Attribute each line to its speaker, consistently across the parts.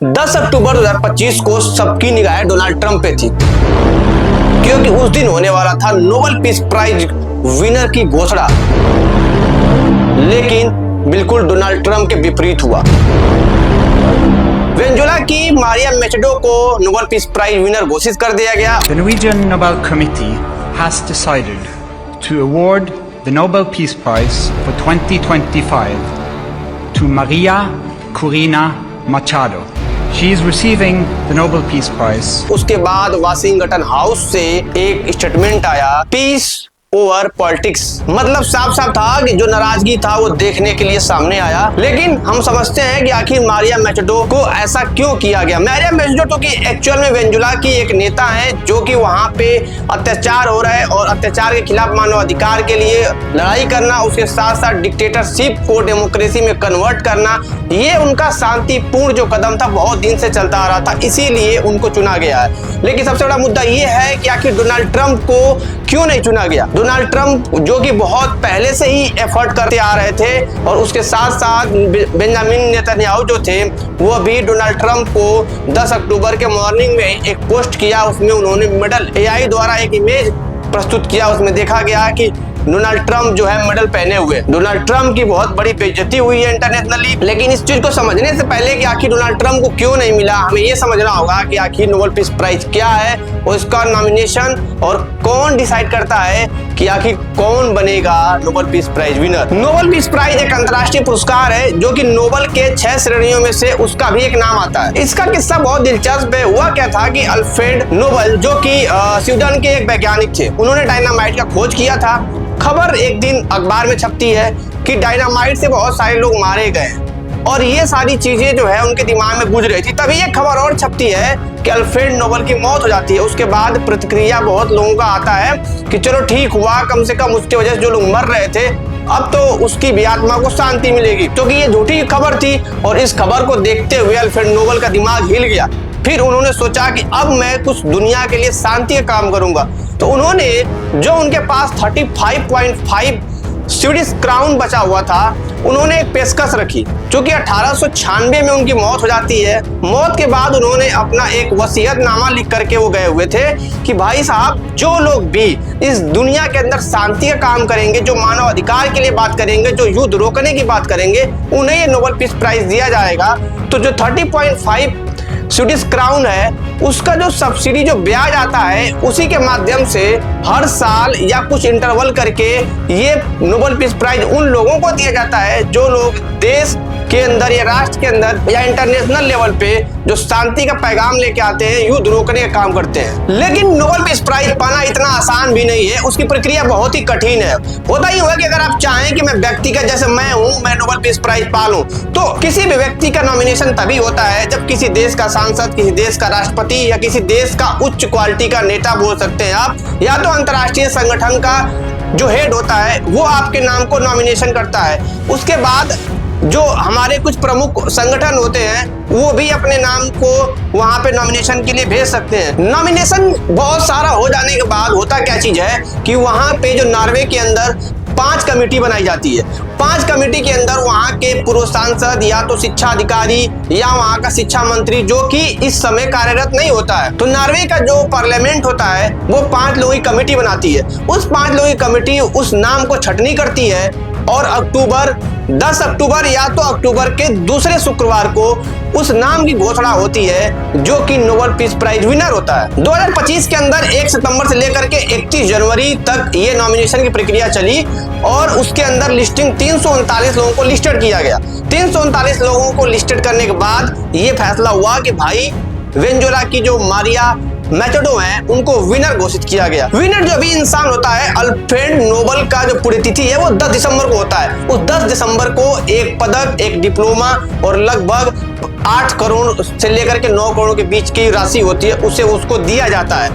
Speaker 1: 10 अक्टूबर 2025 को सबकी निगाहें डोनाल्ड ट्रंप पे थी, क्योंकि उस दिन होने वाला था नोबेल पीस प्राइज विनर की घोषणा। लेकिन बिल्कुल डोनाल्ड ट्रंप के विपरीत हुआ। वेनेजुएला की मारिया मैचेडो को नोबेल पीस प्राइज विनर घोषित कर दिया गया।
Speaker 2: The Norwegian Nobel Committee has decided to award the Nobel Peace Prize for 2025 to Maria Corina Machado. She is receiving the Nobel Peace Prize.
Speaker 1: उसके बाद वाशिंगटन हाउस से एक स्टेटमेंट आया, peace over politics. मतलब साफ साफ था कि जो नाराजगी था वो देखने के लिए सामने आया। लेकिन हम समझते हैं कि आखिर मारिया मैचेडो को ऐसा क्यों किया गया। मारिया मैचेडो की एक्चुअल में वेनेजुएला की एक नेता है जो कि वहां पे अत्याचार हो रहा है और अत्याचार के खिलाफ मानवाधिकार के लिए लड़ाई करना, उसके साथ साथ डिक्टेटरशिप को डेमोक्रेसी में कन्वर्ट करना, ये उनका शांतिपूर्ण जो कदम था बहुत दिन से चलता आ रहा था, इसीलिए उनको चुना गया है। लेकिन सबसे बड़ा मुद्दा ये है कि आखिर डोनाल्ड ट्रंप को क्यों नहीं चुना गया। डोनाल्ड ट्रंप जो कि बहुत पहले से ही एफर्ट करते आ रहे थे और उसके साथ साथ बेंजामिन नेतन्याहू जो थे वो भी डोनाल्ड ट्रंप को 10 अक्टूबर के मॉर्निंग में एक पोस्ट किया। उसमें उन्होंने मेडल एआई द्वारा एक इमेज प्रस्तुत किया। उसमें देखा गया कि डोनाल्ड ट्रंप जो है मेडल पहने हुए। डोनाल्ड ट्रंप की बहुत बड़ी बेइज्जती हुई है इंटरनेशनली। लेकिन इस चीज को समझने से पहले कि आखिर डोनाल्ड ट्रंप को क्यों नहीं मिला, हमें ये समझना होगा कि आखिर नोबेल पीस प्राइज क्या है और इसका नॉमिनेशन और कौन डिसाइड करता है कि आखिर कौन बनेगा Nobel peace prize winner. Nobel peace prize एक अंतर्राष्ट्रीय पुरस्कार है जो कि नोबेल के 6 श्रेणियों में से उसका भी एक नाम आता है। इसका किस्सा बहुत दिलचस्प है। हुआ क्या था कि अल्फ्रेड नोबेल जो कि स्वीडन के एक वैज्ञानिक थे, उन्होंने डायनामाइट का खोज किया था। खबर एक दिन अखबार में छपती है कि डायनामाइट से बहुत सारे लोग मारे गए और ये सारी चीजें जो है उनके दिमाग में गूंज रही थी। तभी एक खबर और छपती है कि अल्फ्रेड नोबेल की मौत हो जाती है। उसके बाद प्रतिक्रिया बहुत लोगों का आता है कि चलो ठीक हुआ, कम से कम उसकी वजह से जो लोग मर रहे थे अब तो उसकी भी आत्मा को शांति मिलेगी, क्योंकि ये झूठी खबर थी। और इस खबर को देखते हुए अल्फ्रेड नोबेल का दिमाग हिल गया। फिर उन्होंने सोचा कि अब मैं कुछ दुनिया के लिए शांति का काम करूंगा। तो उन्होंने जो उनके पास 35.5 स्वीडिश क्राउन बचा हुआ था, उन्होंने एक पेशकश रखी। क्योंकि 1896 में उनकी मौत हो जाती है। मौत के बाद उन्होंने अपना एक वसीयतनामा लिख करके वो गए हुए थे कि भाई साहब, जो लोग भी इस दुनिया के अंदर शांति का काम करेंगे, जो मानव अधिकार के लिए बात करेंगे, जो युद्ध रोकने की बात करेंगे, उन्हें ये नोबेल पीस प्राइज दिया जाएगा। तो जो 30.5 स्वीडिश क्राउन है, उसका जो सब्सिडी जो ब्याज आता है, उसी के माध्यम से हर साल या कुछ इंटरवल करके ये नोबेल पीस प्राइज उन लोगों को दिया जाता है जो लोग देश के अंदर या राष्ट्र के अंदर या इंटरनेशनल लेवल पे जो शांति का पैगाम लेके आते हैं, युद्ध रोकने का काम करते हैं। लेकिन नोबेल पीस प्राइज पाना इतना आसान भी नहीं है, उसकी प्रक्रिया बहुत ही कठिन है। होता ही हुआ कि अगर आप चाहें कि मैं व्यक्तिगत जैसे मैं हूं, मैं नोबेल पीस प्राइज पा लूं, तो किसी भी व्यक्ति का नॉमिनेशन तभी होता है जब किसी देश का सांसद, किसी देश का राष्ट्रपति या किसी देश का उच्च क्वालिटी का नेता बोल सकते हैं आप, या तो अंतर्राष्ट्रीय संगठन का जो हेड होता है वो आपके नाम को नॉमिनेशन करता है। उसके बाद जो हमारे कुछ प्रमुख संगठन होते हैं वो भी अपने नाम को वहां पे नॉमिनेशन के लिए भेज सकते हैं। नॉमिनेशन बहुत सारा हो जाने के बाद होता क्या चीज है कि वहां पे जो नॉर्वे के अंदर 5 कमेटी बनाई जाती है। 5 कमेटी के अंदर वहां के पूर्व सांसद या तो शिक्षा अधिकारी या वहां का शिक्षा मंत्री जो कि इस समय कार्यरत नहीं होता है, तो नॉर्वे का जो पार्लियामेंट होता है वो 5 लोगों की कमेटी बनाती है। उस 5 लोगों की कमेटी उस नाम को छटनी करती है और 10 अक्टूबर या तो अक्टूबर के दूसरे शुक्रवार को उस नाम की घोषणा होती है जो कि नोबेल पीस प्राइज विनर होता है। 2025 के अंदर 1 सितंबर से लेकर के 31 जनवरी तक ये नॉमिनेशन की प्रक्रिया चली और उसके अंदर लिस्टिंग 339 लोगों को लिस्टेड किया गया। 339 लोगों को लिस्टेड करने के बाद ये फैसला हुआ कि भाई वेनेजुएला की जो मारिया मैचेडो है उनको विनर घोषित किया गया। विनर जो भी इंसान होता है, अल्फ्रेड नोबेल का जो पुण्यतिथि है वो 10 दिसंबर को होता है। उस 10 दिसंबर को एक पदक, एक डिप्लोमा और लगभग 8 करोड़ से लेकर के 9 करोड़ के बीच की राशि होती है, उसे उसको दिया जाता है।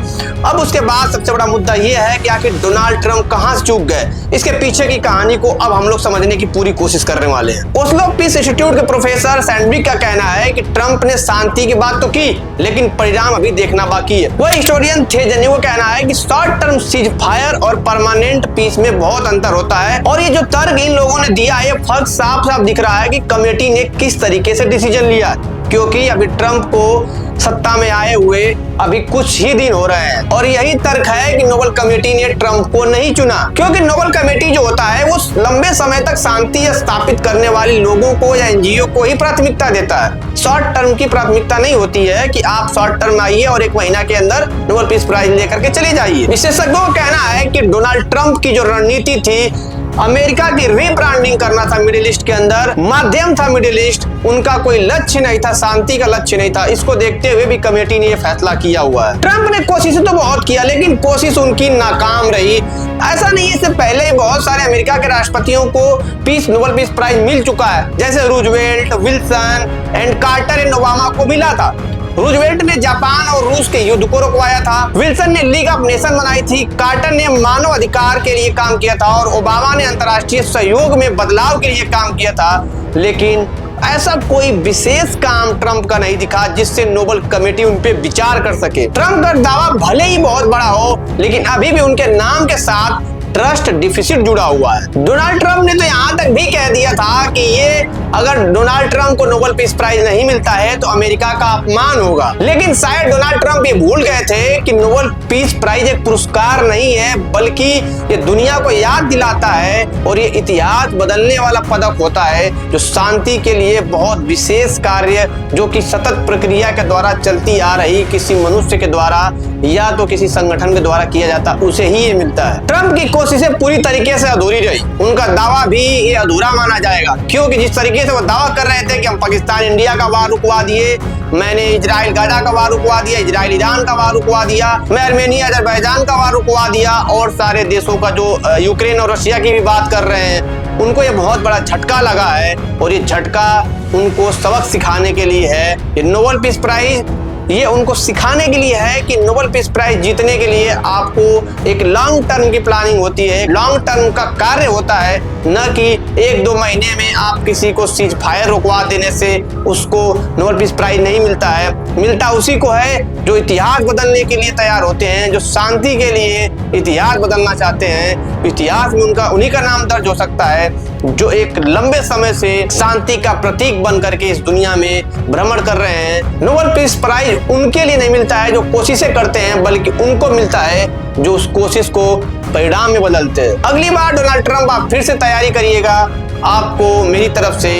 Speaker 1: अब उसके बाद सबसे बड़ा मुद्दा ये है कि आखिर डोनाल्ड ट्रंप कहां से चूक गए। इसके पीछे की कहानी को अब हम लोग समझने की पूरी कोशिश करने वाले हैं। ओस्लो पीस इंस्टीट्यूट के प्रोफेसर सैंडविक का कहना है कि ट्रंप ने शांति की बात तो की, लेकिन परिणाम अभी देखना बाकी है। है। वह हिस्टोरियन थे जिन्हें वो कहना है कि शॉर्ट टर्म सीज फायर और परमानेंट पीस में बहुत अंतर होता है। और ये जो तर्क इन लोगों ने दिया है, फर्क साफ साफ दिख रहा है कि कमेटी ने किस तरीके से डिसीजन लिया, क्योंकि अभी ट्रंप को सत्ता में आए हुए अभी कुछ ही दिन हो रहे हैं। और यही तर्क है कि नोबेल कमेटी ने ट्रंप को नहीं चुना, क्योंकि नोबेल कमेटी जो होता है वो लंबे समय तक शांति स्थापित करने वाले लोगों को या एनजीओ को ही प्राथमिकता देता है। शॉर्ट टर्म की प्राथमिकता नहीं होती है कि आप शॉर्ट टर्म आइए और एक महीना के अंदर नोबेल पीस प्राइज लेकर के चले जाइए। विशेषज्ञों का कहना है कि डोनाल्ड ट्रंप की जो रणनीति थी, अमेरिका की रीब्रांडिंग करना था मिडिल ईस्ट के अंदर, माध्यम था मिडिल ईस्ट, उनका कोई लक्ष्य नहीं था, शांति का लक्ष्य नहीं था। इसको देखते हुए भी कमेटी ने यह फैसला किया हुआ है। ट्रंप ने कोशिश तो बहुत किया, लेकिन कोशिश उनकी नाकाम रही। ऐसा नहीं है, इससे पहले ही बहुत सारे अमेरिका के राष्ट्रपतियों को नोबेल पीस प्राइज मिल चुका है, जैसे Roosevelt, Wilson and Carter and Obama को मिला था। रूजवेल्ट ने जापान और रूस के युद्ध को रुकवाया था, विल्सन ने लीग ऑफ नेशन बनाई थी, कार्टर ने मानव अधिकार के लिए काम किया था और ओबामा ने अंतर्राष्ट्रीय सहयोग में बदलाव के लिए काम किया था। लेकिन ऐसा कोई विशेष काम ट्रंप का नहीं दिखा जिससे नोबेल कमेटी उन पे विचार कर सके। ट्रंप का दावा भले ही बहुत बड़ा हो, लेकिन अभी भी उनके नाम के साथ ट्रस्ट डिफिसिट जुड़ा हुआ है। डोनाल्ड ट्रंप ने तो यहाँ तक भी कह दिया था कि ये अगर डोनाल्ड ट्रंप को नोबेल पीस प्राइज नहीं मिलता है तो अमेरिका का अपमान होगा। लेकिन शायद डोनाल्ड ट्रंप ये भूल गए थे कि नोबेल पीस प्राइज एक पुरस्कार नहीं है, बल्कि ये दुनिया को याद दिलाता है और ये इतिहास बदलने वाला पदक होता है, जो शांति के लिए बहुत विशेष कार्य, जो कि सतत प्रक्रिया के द्वारा चलती आ रही किसी मनुष्य के द्वारा या तो किसी संगठन के द्वारा किया जाता, उसे ही ये मिलता है। ट्रंप की कोशिशें पूरी तरीके से अधूरी रही, उनका दावा भी ये अधूरा माना जाएगा, क्योंकि जिस तरीके से वो दावा कर रहे थे कि हम पाकिस्तान इंडिया का वार रुकवा दिए, मैंने इजराइल गाजा का वार रुकवा दिया, इजराइल ईरान का वार रुकवा दिया, मैं आर्मेनिया अजरबैजान का वार रुकवा दिया, और सारे देशों का जो यूक्रेन और रशिया की भी बात कर रहे हैं, उनको ये बहुत बड़ा झटका लगा है। और ये झटका उनको सबक सिखाने के लिए है। ये नोबेल पीस प्राइज ये उनको सिखाने के लिए है कि नोबेल पीस प्राइज जीतने के लिए आपको एक लॉन्ग टर्म की प्लानिंग होती है, लॉन्ग टर्म का कार्य होता है, न कि 1-2 महीने में आप किसी को सीज फायर रुकवा देने से उसको नोबेल पीस प्राइज नहीं मिलता है। मिलता उसी को है जो इतिहास बदलने के लिए तैयार होते हैं, जो शांति के लिए इतिहास बदलना चाहते हैं। इतिहास में उनका उन्हीं का नाम दर्ज हो सकता है, जो एक लंबे समय से शांति का प्रतीक बन करके इस दुनिया में भ्रमण कर रहे हैं। नोबेल पीस प्राइज उनके लिए नहीं मिलता है जो कोशिशें करते हैं, बल्कि उनको मिलता है जो उस कोशिश को परिणाम में बदलते हैं। अगली बार डोनाल्ड ट्रंप आप फिर से तैयारी करिएगा। आपको मेरी तरफ से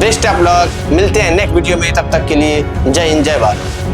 Speaker 1: बेस्ट ऑफ लक। मिलते हैं नेक्स्ट वीडियो में, तब तक के लिए जय हिंद, जय भारत।